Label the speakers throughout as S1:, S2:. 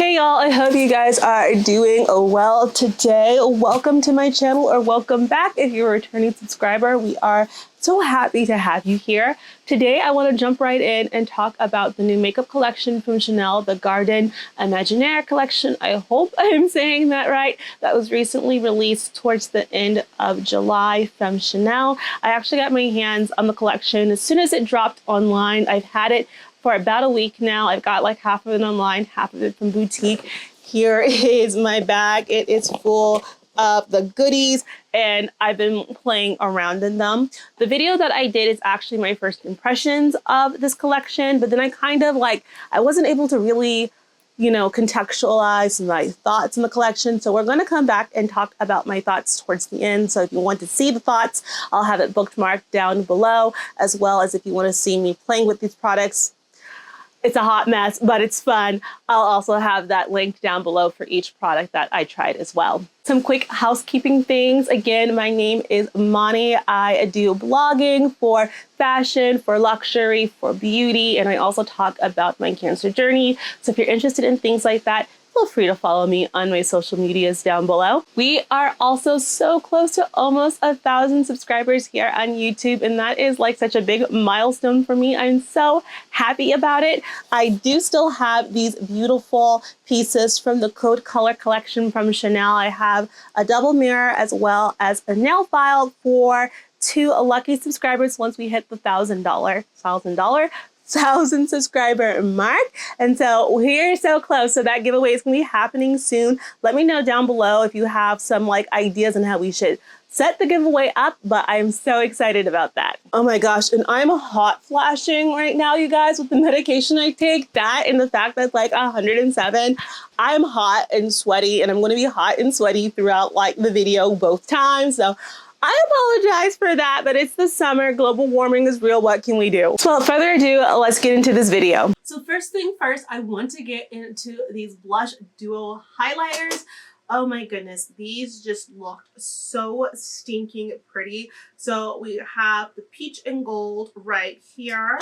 S1: Hey y'all, I hope you guys are doing well today. Welcome to my channel, or welcome back if you're a returning subscriber. We are so happy to have you here. Today I want to jump right in and talk about the new makeup collection from Chanel, the Jardin Imaginaire collection. I hope I'm saying that right. That was recently released towards the end of July from Chanel. I actually got my hands on the collection as soon as it dropped online. I've had it for about a week now. I've got like half of it online, half of it from boutique. Here is my bag. It is full of the goodies and I've been playing around in them. The video that I did is actually my first impressions of this collection, but then I wasn't able to really, contextualize my thoughts in the collection. So we're going to come back and talk about my thoughts towards the end. So if you want to see the thoughts, I'll have it bookmarked down below, as well as if you want to see me playing with these products. It's a hot mess, but it's fun. I'll also have that link down below for each product that I tried as well. Some quick housekeeping things. Again, my name is Mani. I do blogging for fashion, for luxury, for beauty, and I also talk about my cancer journey. So if you're interested in things like that, feel free to follow me on my social medias down below. We are also so close to almost 1,000 subscribers here on YouTube, and that is like such a big milestone for me. I'm so happy about it. I do still have these beautiful pieces from the Code Color collection from Chanel. I have a double mirror as well as a nail file for 2 lucky subscribers once we hit the $1,000 subscriber mark. And so we're so close. So that giveaway is going to be happening soon. Let me know down below if you have some ideas on how we should set the giveaway up, but I'm so excited about that. Oh my gosh, and I'm hot flashing right now, you guys, with the medication I take. That and the fact that it's like 107. I'm hot and sweaty, and I'm going to be hot and sweaty throughout the video both times. So I apologize for that, but it's the summer. Global warming is real. What can we do? So without further ado, let's get into this video. So first thing first, I want to get into these blush duo highlighters. Oh my goodness, these just look so stinking pretty. So we have the peach and gold right here,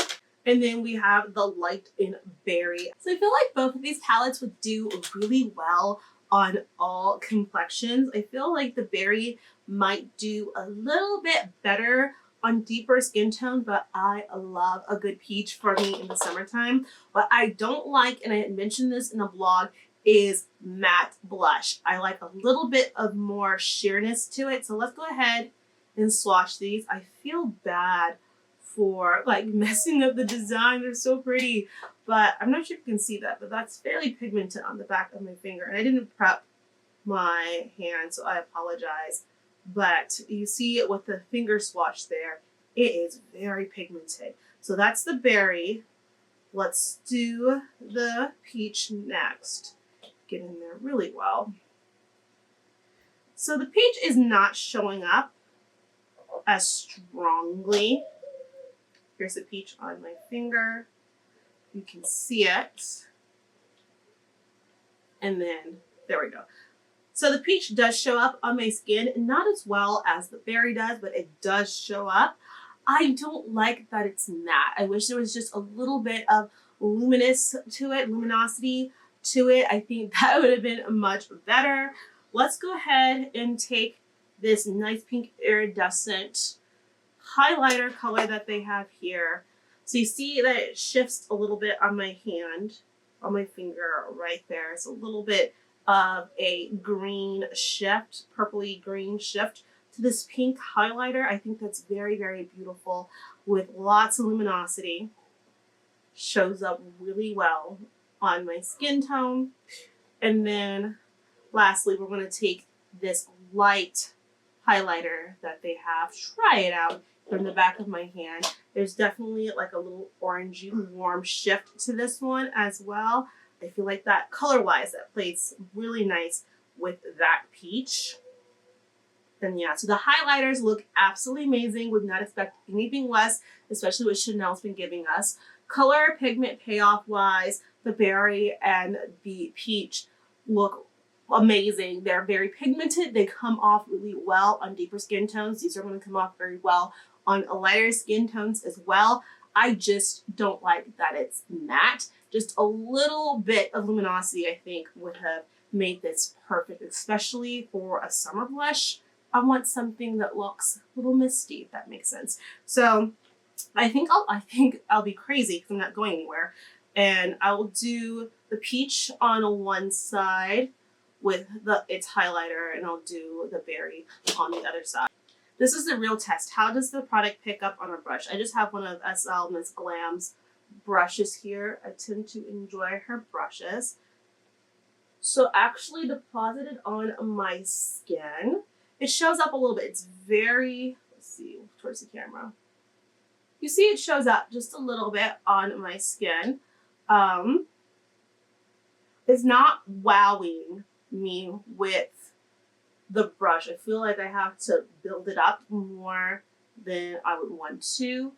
S1: and then we have the light in berry. So I feel like both of these palettes would do really well on all complexions. I feel like the berry might do a little bit better on deeper skin tone, but I love a good peach for me in the summertime. What I don't like, and I had mentioned this in a blog, is matte blush. I like a little bit of more sheerness to it. So let's go ahead and swatch these. I feel bad for messing up the design. They're so pretty, but I'm not sure if you can see that, but that's fairly pigmented on the back of my finger. And I didn't prep my hand, so I apologize. But you see it with the finger swatch there, it is very pigmented. So that's the berry. Let's do the peach next. Get in there really well. So the peach is not showing up as strongly. Here's the peach on my finger. You can see it. And then, there we go. So the peach does show up on my skin, not as well as the berry does, but it does show up. I don't like that it's matte. I wish there was just a little bit of luminosity to it. I think that would have been much better. Let's go ahead and take this nice pink iridescent highlighter color that they have here. So you see that it shifts a little bit on my hand, on my finger right there. It's a little bit of a green shift, purpley green shift to this pink highlighter. I think that's very, very beautiful with lots of luminosity. Shows up really well on my skin tone. And then lastly, we're going to take this light highlighter that they have. Try it out from the back of my hand. There's definitely a little orangey warm shift to this one as well. I feel like that color-wise, that plays really nice with that peach. And yeah, so the highlighters look absolutely amazing. Would not expect anything less, especially what Chanel's been giving us. Color, pigment, payoff-wise, the berry and the peach look amazing. They're very pigmented. They come off really well on deeper skin tones. These are going to come off very well on lighter skin tones as well. I just don't like that it's matte. Just a little bit of luminosity, I think, would have made this perfect, especially for a summer blush. I want something that looks a little misty, if that makes sense. So I think I'll be crazy because I'm not going anywhere. And I will do the peach on one side with its highlighter, and I'll do the berry on the other side. This is the real test. How does the product pick up on a brush? I just have one of SL Miss Glam's brushes here. I tend to enjoy her brushes. So actually deposit it on my skin. It shows up a little bit. It's very, let's see, towards the camera. You see it shows up just a little bit on my skin. It's not wowing me with the brush. I feel like I have to build it up more than I would want to.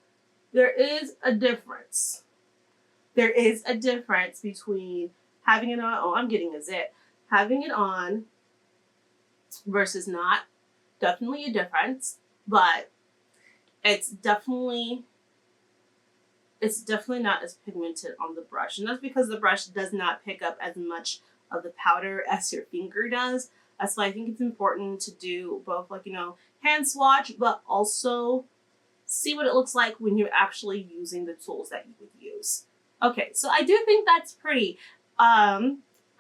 S1: There is a difference. There is a difference between having it on, oh, I'm getting a zit, having it on versus not. Definitely a difference, but it's definitely not as pigmented on the brush. And that's because the brush does not pick up as much of the powder as your finger does. That's why I think it's important to do both, like, hand swatch, but also see what it looks like when you're actually using the tools that you would use. Okay, so I do think that's pretty.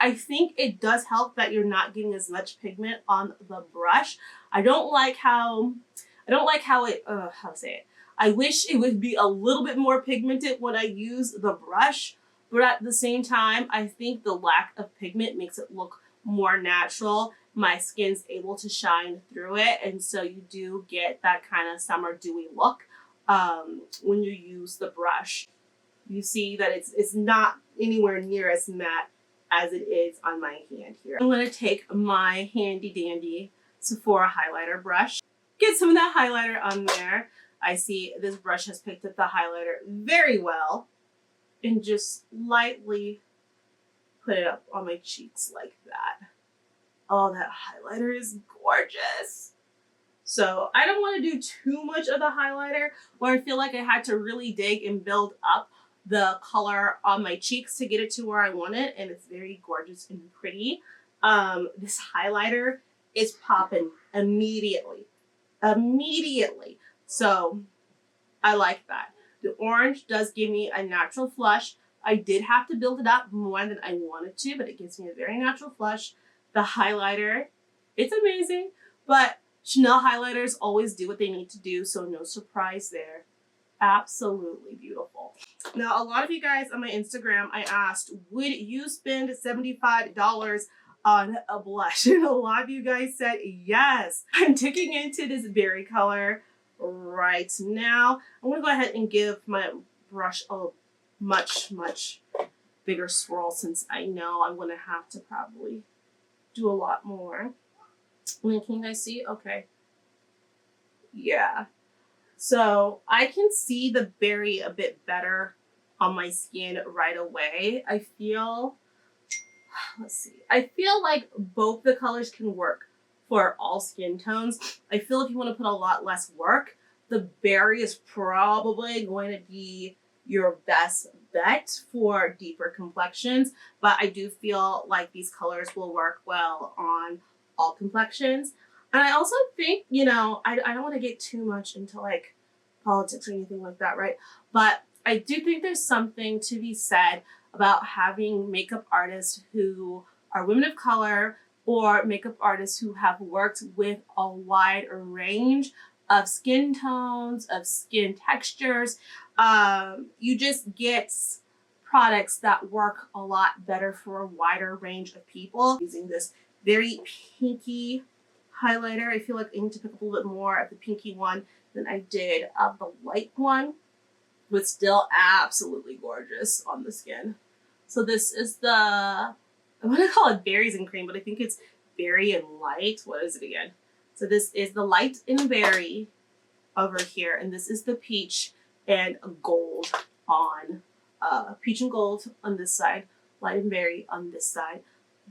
S1: I think it does help that you're not getting as much pigment on the brush. I don't like how it, how to say it? I wish it would be a little bit more pigmented when I use the brush, but at the same time, I think the lack of pigment makes it look more natural. My skin's able to shine through it, and so you do get that kind of summer dewy look when you use the brush. You see that it's not anywhere near as matte as it is on my hand here. I'm going to take my handy dandy Sephora highlighter brush, get some of that highlighter on there. I see this brush has picked up the highlighter very well, and just lightly put it up on my cheeks like that. Oh, that highlighter is gorgeous. So I don't want to do too much of the highlighter where I feel like I had to really dig and build up the color on my cheeks to get it to where I want it, and it's very gorgeous and pretty. This highlighter is popping immediately. So I like that. The orange does give me a natural flush. I did have to build it up more than I wanted to, but it gives me a very natural flush. The highlighter, it's amazing, but Chanel highlighters always do what they need to do, so no surprise there. Absolutely beautiful. Now, a lot of you guys on my Instagram, I asked, would you spend $75 on a blush? And a lot of you guys said yes. I'm digging into this berry color right now. I'm gonna go ahead and give my brush a much bigger swirl, since I know I'm gonna have to probably do a lot more. Can you guys see? Okay. Yeah. So I can see the berry a bit better on my skin right away. I feel like both the colors can work for all skin tones. I feel if you want to put a lot less work, the berry is probably going to be your best bet for deeper complexions. But I do feel like these colors will work well on all complexions. And I also think, I don't want to get too much into like politics or anything like that, right? But I do think there's something to be said about having makeup artists who are women of color, or makeup artists who have worked with a wide range of skin tones, of skin textures. You just get products that work a lot better for a wider range of people. Using this very pinky highlighter, I feel like I need to pick up a little bit more of the pinky one than I did of the light one, but still absolutely gorgeous on the skin. So this is the, I want to call it berries and cream, but I think it's berry and light. What is it again? So this is the light and berry over here, and this is the peach and gold on, peach and gold on this side, light and berry on this side.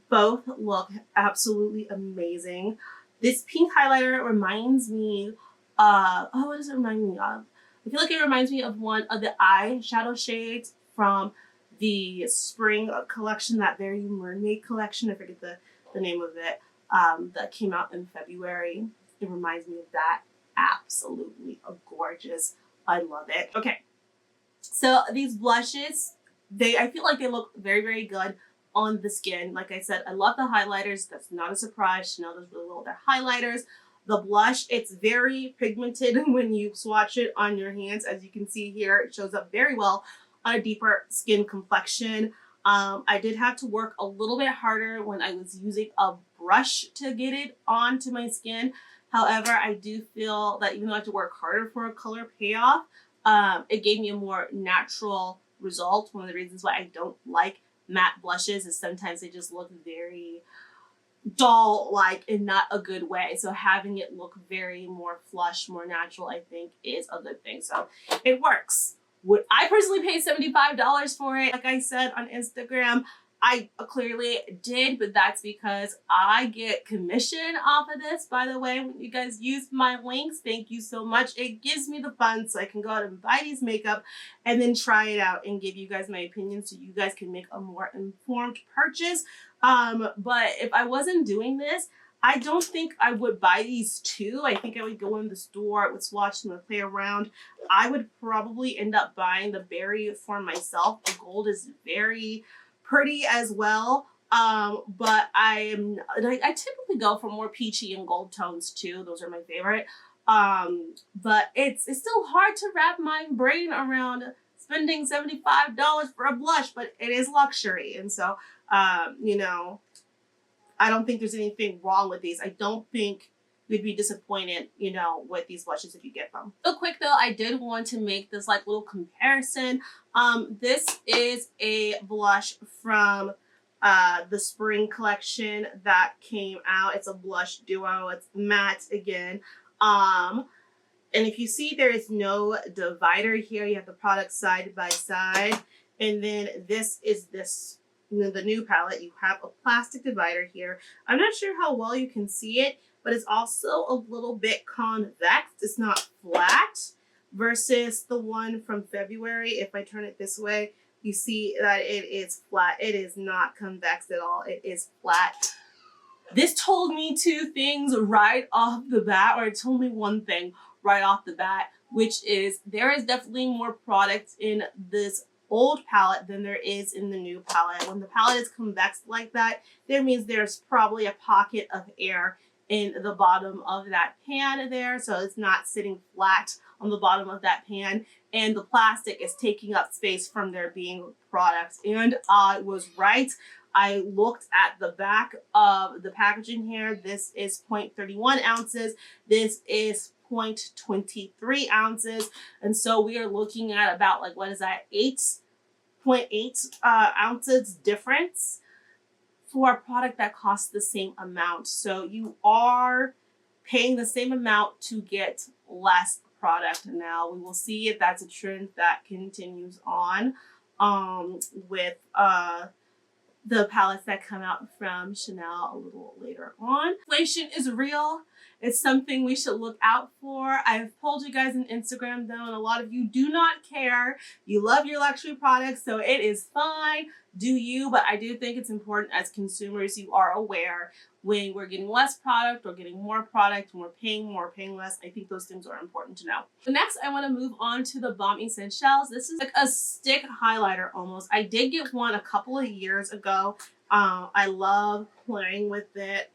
S1: Both look absolutely amazing. This pink highlighter reminds me, what does it remind me of? I feel like it reminds me of one of the eyeshadow shades from the spring collection, that very mermaid collection. I forget the name of it, that came out in February. It reminds me of that. Absolutely gorgeous. I love it. Okay, so these blushes, I feel like they look very, very good on the skin. Like I said, I love the highlighters. That's not a surprise. Chanel does really well with their highlighters. The blush, it's very pigmented when you swatch it on your hands. As you can see here, it shows up very well on a deeper skin complexion. I did have to work a little bit harder when I was using a brush to get it onto my skin. However, I do feel that even though I have to work harder for a color payoff, it gave me a more natural result. One of the reasons why I don't like matte blushes is sometimes they just look very doll-like in not a good way. So having it look very more flush, more natural, I think is a good thing. So it works. Would I personally pay $75 for it? Like I said on Instagram, I clearly did, but that's because I get commission off of this. By the way, when you guys use my links, thank you so much. It gives me the funds so I can go out and buy these makeup and then try it out and give you guys my opinion so you guys can make a more informed purchase. But if I wasn't doing this, I don't think I would buy these two. I think I would go in the store, I would swatch them and play around. I would probably end up buying the berry for myself. The gold is very pretty as well. But I typically go for more peachy and gold tones too. Those are my favorite. But it's still hard to wrap my brain around spending $75 for a blush, but it is luxury. And so, you know, I don't think there's anything wrong with these. I don't think you'd be disappointed, you know, with these blushes if you get them. Real quick though, I did want to make this like little comparison. This is a blush from the spring collection that came out. It's a blush duo. It's matte again. And if you see, there is no divider here. You have the product side by side. And then this is the new palette. You have a plastic divider here. I'm not sure how well you can see it, but it's also a little bit convex. It's not flat versus the one from February. If I turn it this way, you see that it is flat. It is not convex at all. It is flat. This told me two things right off the bat, or it told me one thing right off the bat, which is there is definitely more product in this old palette than there is in the new palette. When the palette is convex like that, that means there's probably a pocket of air in the bottom of that pan there, so it's not sitting flat on the bottom of that pan, and the plastic is taking up space from there being products. And I was right. I looked at the back of the packaging here. This is 0.31 ounces. This is 0.23 ounces. And so we are looking at about, like, what is that, 8.8 ounces difference for a product that costs the same amount. So you are paying the same amount to get less product. Now we will see if that's a trend that continues on with the palettes that come out from Chanel a little later on. Inflation is real. It's something we should look out for. I've told you guys on Instagram though, and a lot of you do not care. You love your luxury products, so it is fine. Do you? But I do think it's important as consumers you are aware when we're getting less product or getting more product, when we're paying more, paying less. I think those things are important to know. So next, I want to move on to the Balm Essentials. This is like a stick highlighter almost. I did get one a couple of years ago. I love playing with it.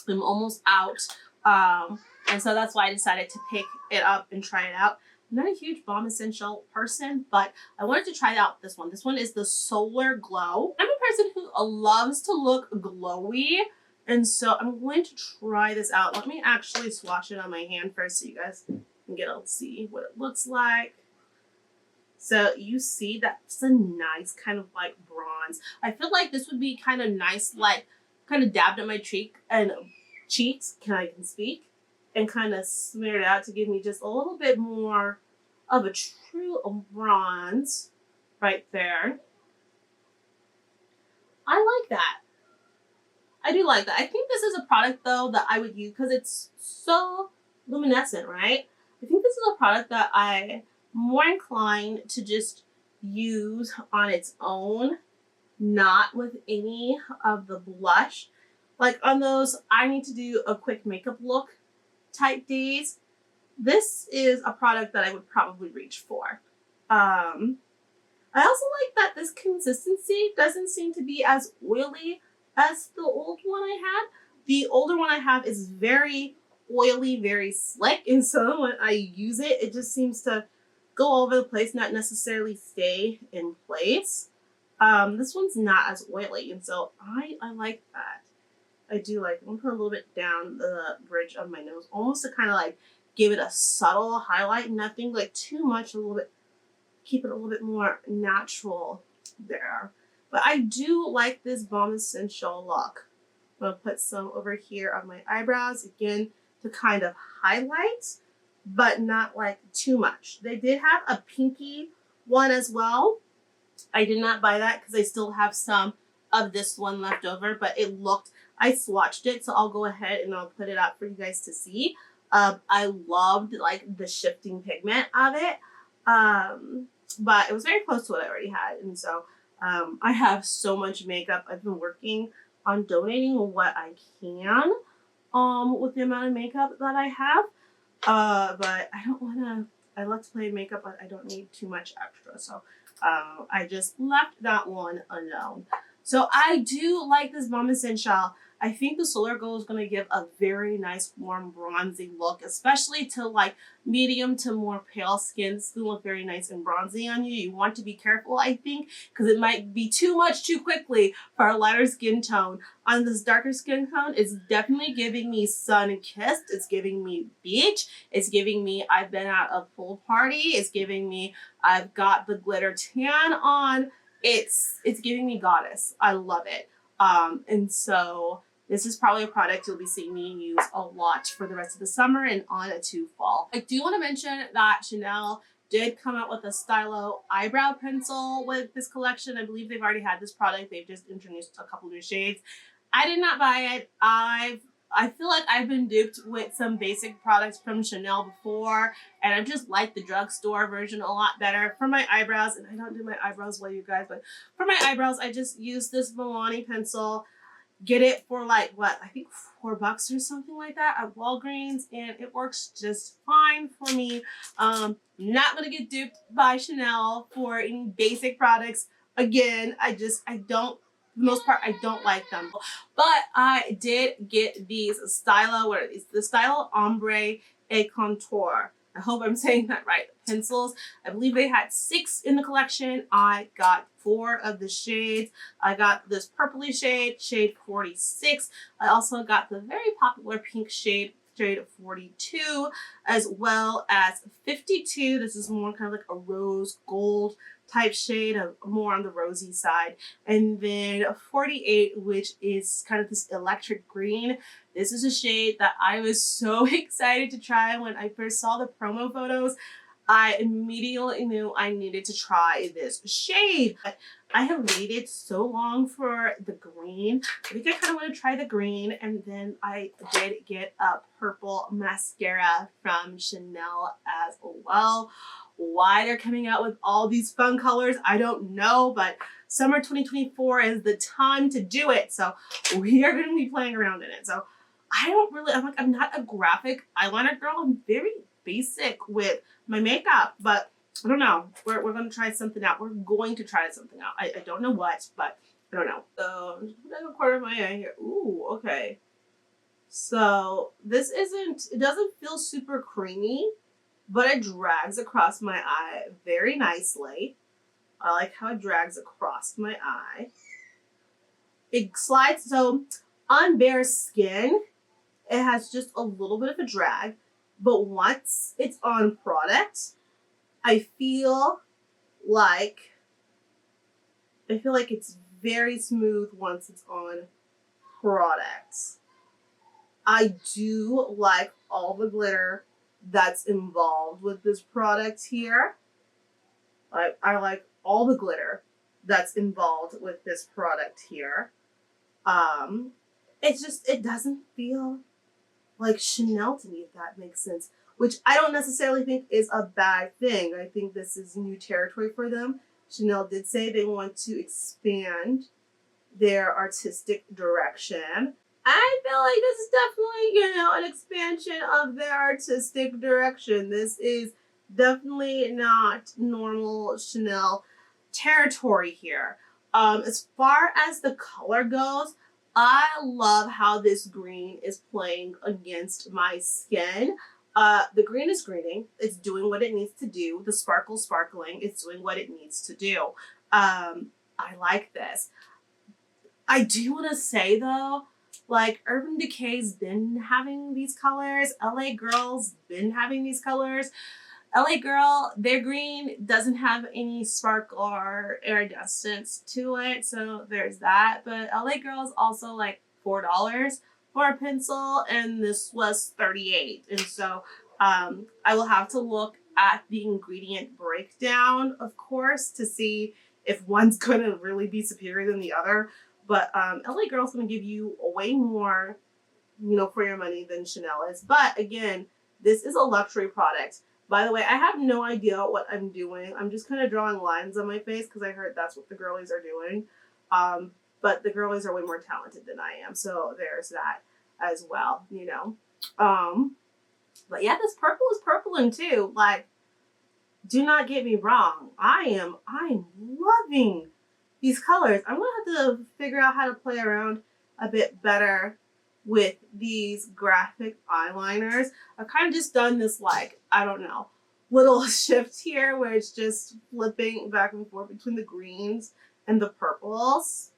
S1: I'm almost out. And so that's why I decided to pick it up and try it out. I'm not a huge Balm Essential person, but I wanted to try out this one. This one is the Solar Glow. I'm a person who loves to look glowy, and so I'm going to try this out. Let me actually swatch it on my hand first so you guys can get to see what it looks like. So you see that's a nice kind of like bronze. I feel like this would be kind of nice, like kind of dabbed on my cheeks, can speak, and kind of smear it out to give me just a little bit more of a true bronze right there. I like that. I do like that. I think this is a product though that I would use because it's so luminescent, right? I think this is a product that I more inclined to just use on its own, not with any of the blush. Like on those I need to do a quick makeup look type days, this is a product that I would probably reach for. I also like that this consistency doesn't seem to be as oily as the old one I had. The older one I have is very oily, very slick, and so when I use it, it just seems to go all over the place, not necessarily stay in place. This one's not as oily, and so I like that. I do like it. I'm gonna put a little bit down the bridge of my nose, almost to kind of like give it a subtle highlight, nothing like too much, a little bit, keep it a little bit more natural there. But I do like this Balm Essential look. I'm gonna put some over here on my eyebrows, again, to kind of highlight, but not like too much. They did have a pinky one as well. I did not buy that because I still have some of this one left over, but it looked, I swatched it, so I'll go ahead and I'll put it up for you guys to see. I loved like the shifting pigment of it, but it was very close to what I already had, and so I have so much makeup. I've been working on donating what I can with the amount of makeup that I have, but I don't want to, I love to play makeup, but I don't need too much extra, so I just left that one alone. So I do like this Balm Essential. I think the Solar Glow is going to give a very nice warm bronzy look, especially to like medium to more pale skin. It's going to look very nice and bronzy on you. You want to be careful, I think, because it might be too much too quickly for a lighter skin tone. On this darker skin tone, it's definitely giving me sun-kissed. It's giving me beach. It's giving me I've been at a pool party. It's giving me I've got the glitter tan on. It's giving me goddess. I love it. And so this is probably a product you'll be seeing me use a lot for the rest of the summer and on to fall. I do want to mention that Chanel did come out with a stylo eyebrow pencil with this collection. I believe they've already had this product. They've just introduced a couple new shades. I did not buy it. I feel like I've been duped with some basic products from Chanel before, and I just like the drugstore version a lot better for my eyebrows. And I don't do my eyebrows well, you guys, but for my eyebrows, I just use this Milani pencil. Get it for like, what, I think $4 or something like that at Walgreens, and it works just fine for me. Not gonna get duped by Chanel for any basic products. Again, I don't, for the most part, I don't like them. But I did get these stylo, what are these? The Stylo Ombre et Contour. I hope I'm saying that right. Pencils. I believe they had 6 in the collection. I got 4 of the shades. I got this purpley shade, shade 46. I also got the very popular pink shade 42, as well as 52. This is more kind of like a rose gold type shade, of more on the rosy side. And then 48, which is kind of this electric green. This is a shade that I was so excited to try when I first saw the promo photos. I immediately knew I needed to try this shade. But I have waited so long for the green. I think I kind of want to try the green. And then I did get a purple mascara from Chanel as well. Why they're coming out with all these fun colors, I don't know, but summer 2024 is the time to do it. So we are going to be playing around in it. So I don't really, I'm not a graphic eyeliner girl. I'm very basic with my makeup, but I don't know. We're going to try something out. We're going to try something out. I don't know what, but I don't know. So I'm just putting a corner of my eye here. Ooh, okay. So this it doesn't feel super creamy, but it drags across my eye very nicely. I like how it drags across my eye. It slides, so on bare skin, it has just a little bit of a drag, but once it's on product, I feel like it's very smooth once it's on product. I do like all the glitter that's involved with this product here. I like all the glitter that's involved with this product here. It doesn't feel like Chanel to me, if that makes sense. which I don't necessarily think is a bad thing. I think this is new territory for them. Chanel did say they want to expand their artistic direction. I feel like this is definitely, an expansion of their artistic direction. This is definitely not normal Chanel territory here. As far as the color goes, I love how this green is playing against my skin. The green is greening. It's doing what it needs to do. The sparkle sparkling. It's doing what it needs to do. I like this. I do want to say though, like Urban Decay's been having these colors. LA Girl's been having these colors. LA Girl, their green doesn't have any sparkle or iridescence to it, so there's that. But LA Girl's also like $4 for a pencil, and this was $38. And so I will have to look at the ingredient breakdown, of course, to see if one's going to really be superior than the other. But LA Girl's going to give you way more, for your money than Chanel is. But again, this is a luxury product. By the way, I have no idea what I'm doing. I'm just kind of drawing lines on my face because I heard that's what the girlies are doing. But the girlies are way more talented than I am. So there's that as well, But yeah, this purple is purpling too. Like, do not get me wrong. I'm loving these colors. I'm gonna have to figure out how to play around a bit better with these graphic eyeliners. I've kind of just done this, like, I don't know, little shift here where it's just flipping back and forth between the greens and the purples.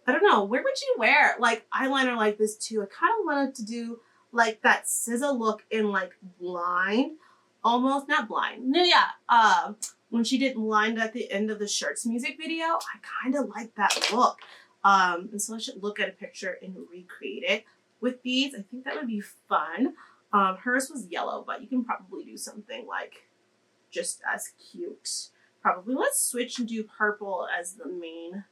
S1: I don't know, where would you wear like eyeliner like this too? I kind of wanted to do like that SZA look in like Blind, almost, not Blind. No, yeah. When she did Blind at the end of the Shirts music video, I kind of like that look. And so I should look at a picture and recreate it with these. I think that would be fun. Hers was yellow, but you can probably do something like just as cute. Probably. Let's switch and do purple as the main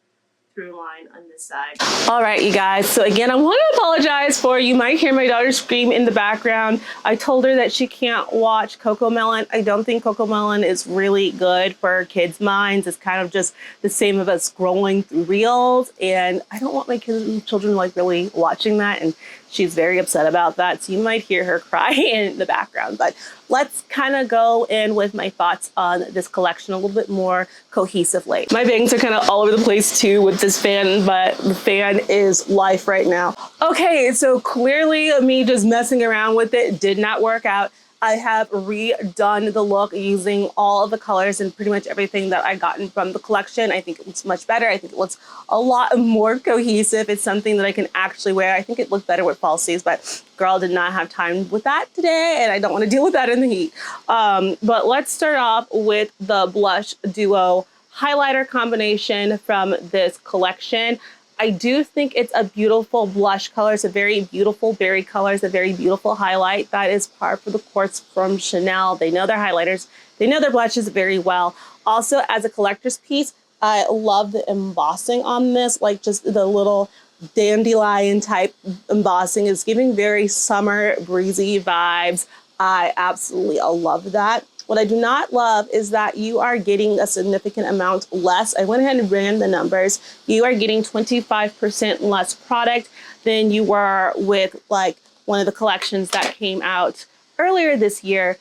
S1: through line on this side. All right, you guys. So again, I want to apologize for, you might hear my daughter scream in the background. I told her that she can't watch Cocomelon. I don't think Cocomelon is really good for kids' minds. It's kind of just the same of us scrolling through reels, and I don't want my children like really watching that, and she's very upset about that. So you might hear her cry in the background, but let's kind of go in with my thoughts on this collection a little bit more cohesively. My bangs are kind of all over the place too with this fan, but the fan is life right now. Okay, so clearly me just messing around with it did not work out. I have redone the look using all of the colors and pretty much everything that I gotten from the collection. I think it looks much better. I think it looks a lot more cohesive. It's something that I can actually wear. I think it looked better with falsies, but girl did not have time with that today, and I don't want to deal with that in the heat. But let's start off with the Blush Duo highlighter combination from this collection. I do think it's a beautiful blush color. It's a very beautiful berry color. It's a very beautiful highlight. That is par for the course from Chanel. They know their highlighters. They know their blushes very well. Also, as a collector's piece, I love the embossing on this, like just the little dandelion type embossing. Is giving very summer breezy vibes. I absolutely love that. What I do not love is that you are getting a significant amount less. I went ahead and ran the numbers. You are getting 25% less product than you were with like one of the collections that came out earlier this year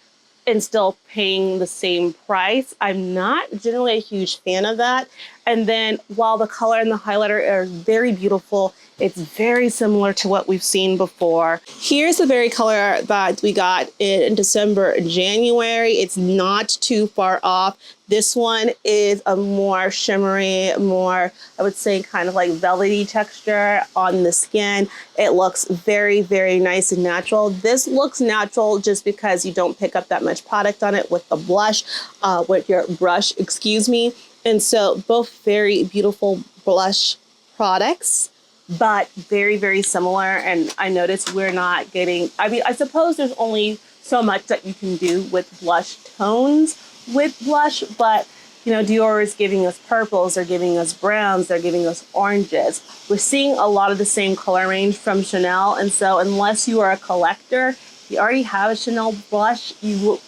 S1: and still paying the same price. I'm not generally a huge fan of that. And then while the color and the highlighter are very beautiful, it's very similar to what we've seen before. Here's the very color that we got in December and January. It's not too far off. This one is a more shimmery, more, I would say, kind of like velvety texture on the skin. It looks very, very nice and natural. This looks natural just because you don't pick up that much product on it with the blush, with your brush, excuse me. And so both very beautiful blush products, but very, very similar. And I noticed we're not getting, I mean, I suppose there's only so much that you can do with blush tones with blush, but you know, Dior is giving us purples, they're giving us browns, they're giving us oranges. We're seeing a lot of the same color range from Chanel. And so unless you are a collector, you already have a Chanel blush, you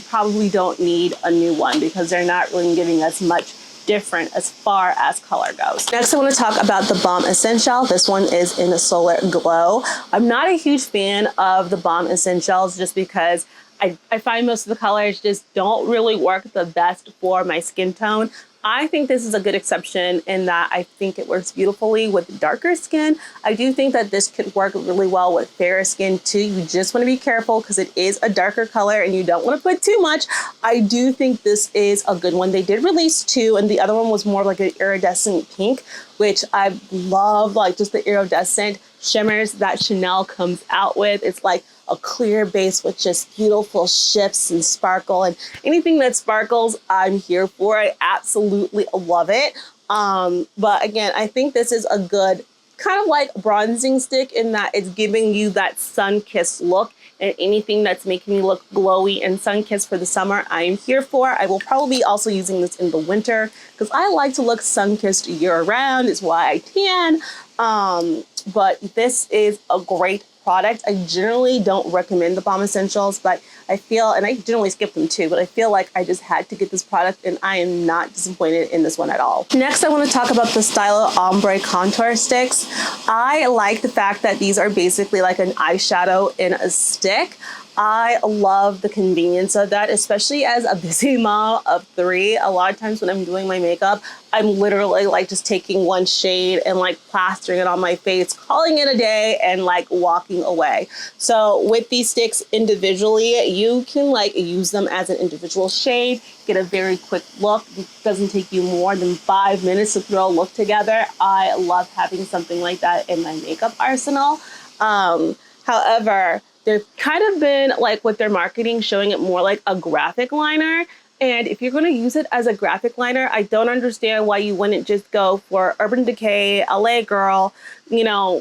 S1: probably don't need a new one because they're not really giving us much different as far as color goes. Next, I want to talk about the Balm Essential. This one is in the Solar Glow. I'm not a huge fan of the Balm Essentials just because I find most of the colors just don't really work the best for my skin tone. I think this is a good exception in that I think it works beautifully with darker skin. I do think that this could work really well with fairer skin too. You just want to be careful because it is a darker color and you don't want to put too much. I do think this is a good one. They did release two, and the other one was more like an iridescent pink, which I love, like just the iridescent shimmers that Chanel comes out with. It's like a clear base with just beautiful shifts and sparkle, and anything that sparkles, I'm here for. I absolutely love it. But again, I think this is a good kind of like bronzing stick in that it's giving you that sun-kissed look, and anything that's making you look glowy and sun-kissed for the summer, I am here for. I will probably be also using this in the winter because I like to look sun-kissed year-round. It's why I tan. But this is a great product. I generally don't recommend the Balm Essentials, but I feel, and I generally skip them too, but I feel like I just had to get this product and I am not disappointed in this one at all. Next, I want to talk about the Stylo Ombre Contour Sticks. I like the fact that these are basically like an eyeshadow in a stick. I love the convenience of that, especially as a busy mom of three. A lot of times when I'm doing my makeup, I'm literally like just taking one shade and like plastering it on my face, calling it a day and like walking away. So with these sticks individually, you can like use them as an individual shade, get a very quick look. It doesn't take you more than 5 minutes to throw a look together. I love having something like that in my makeup arsenal. However, they've kind of been like with their marketing showing it more like a graphic liner. And if you're going to use it as a graphic liner, I don't understand why you wouldn't just go for Urban Decay, LA Girl,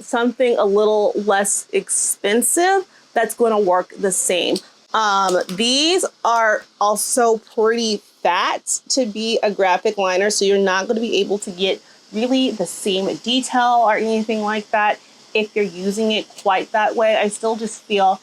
S1: something a little less expensive that's going to work the same. These are also pretty fat to be a graphic liner, so you're not going to be able to get really the same detail or anything like that if you're using it quite that way. I still just feel,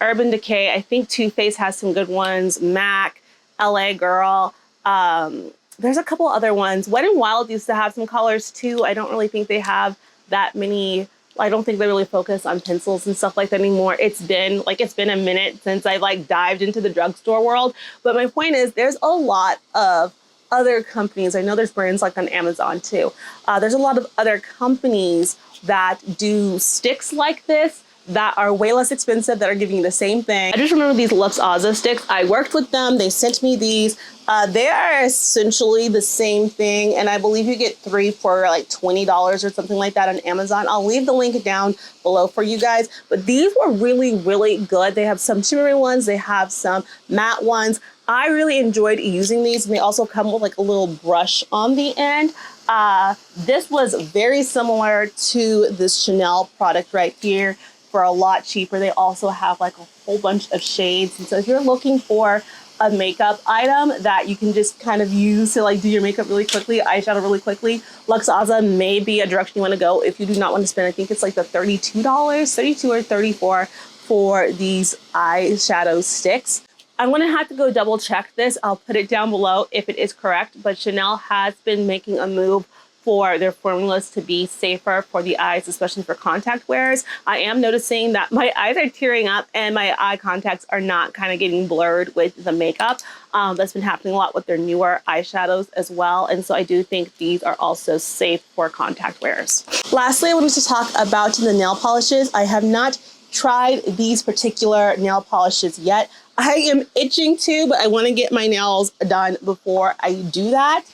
S1: Urban Decay, I think Too Faced has some good ones, MAC, LA Girl. There's a couple other ones. Wet n Wild used to have some colors too. I don't really think they have that many. I don't think they really focus on pencils and stuff like that anymore. It's been a minute since I like dived into the drugstore world. But my point is there's a lot of other companies. I know there's brands like on Amazon too. There's a lot of other companies that do sticks like this that are way less expensive, that are giving you the same thing. I just remember these Lux Azza sticks. I worked with them. They sent me these. They are essentially the same thing, and I believe you get 3 for like $20 or something like that on Amazon. I'll leave the link down below for you guys, but these were really, really good. They have some shimmery ones. They have some matte ones. I really enjoyed using these, and they also come with like a little brush on the end. This was very similar to this Chanel product right here for a lot cheaper. They also have like a whole bunch of shades. And so if you're looking for a makeup item that you can just kind of use to like do your makeup really quickly, eyeshadow really quickly, Lux Azza may be a direction you want to go if you do not want to spend, I think it's like the $32, 32 or 34 for these eyeshadow sticks. I'm going to have to go double check this. I'll put it down below if it is correct, but Chanel has been making a move for their formulas to be safer for the eyes, especially for contact wearers. I am noticing that my eyes are tearing up and my eye contacts are not kind of getting blurred with the makeup. That's been happening a lot with their newer eyeshadows as well. And so I do think these are also safe for contact wearers. Lastly, I wanted to talk about the nail polishes. I have not tried these particular nail polishes yet. I am itching to, but I want to get my nails done before I do that.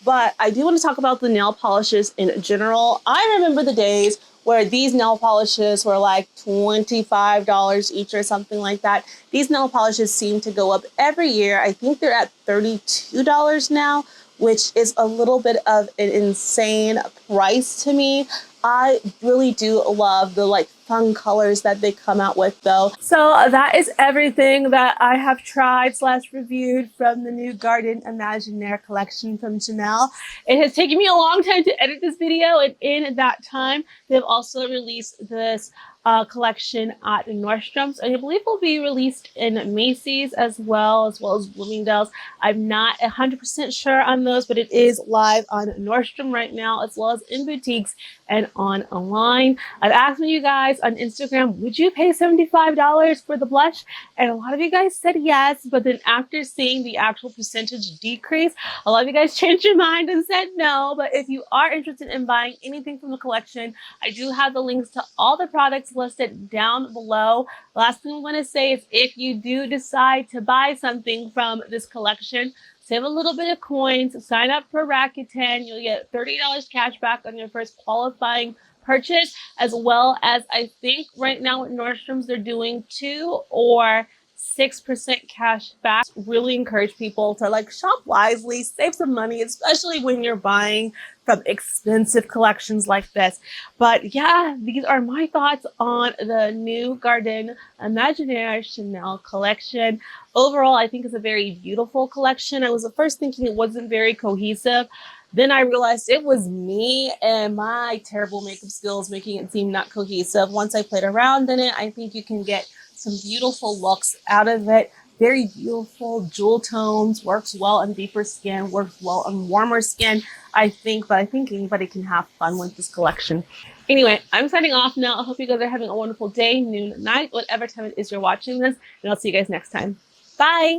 S1: But I do want to talk about the nail polishes in general. I remember the days where these nail polishes were like $25 each or something like that. These nail polishes seem to go up every year. I think they're at $32 now, which is a little bit of an insane price to me. I really do love the like fun colors that they come out with though. So that is everything that I have tried / reviewed from the new Jardin Imaginaire collection from Chanel. It has taken me a long time to edit this video, and in that time, they've also released this collection at Nordstrom's, and I believe will be released in Macy's as well as Bloomingdale's. I'm not 100% sure on those, but it is live on Nordstrom right now, as well as in boutiques and online. I've asked you guys on Instagram, would you pay $75 for the blush? And a lot of you guys said yes, but then after seeing the actual percentage decrease, a lot of you guys changed your mind and said no. But if you are interested in buying anything from the collection, I do have the links to all the products listed down below. Last thing I'm going to say is if you do decide to buy something from this collection, save a little bit of coins, sign up for Rakuten. You'll get $30 cash back on your first qualifying purchase, as well as I think right now at Nordstrom's they're doing 2 or 6% cash back. Really encourage people to like shop wisely, save some money, especially when you're buying from expensive collections like this. But yeah, these are my thoughts on the new Jardin Imaginaire Chanel collection. Overall, I think it's a very beautiful collection. I was at first thinking it wasn't very cohesive. Then I realized it was me and my terrible makeup skills making it seem not cohesive. Once I played around in it, I think you can get some beautiful looks out of it. Very beautiful jewel tones, works well on deeper skin, works well on warmer skin, I think. But I think anybody can have fun with this collection. Anyway, I'm signing off now. I hope you guys are having a wonderful day, noon, night, whatever time it is you're watching this. And I'll see you guys next time. Bye.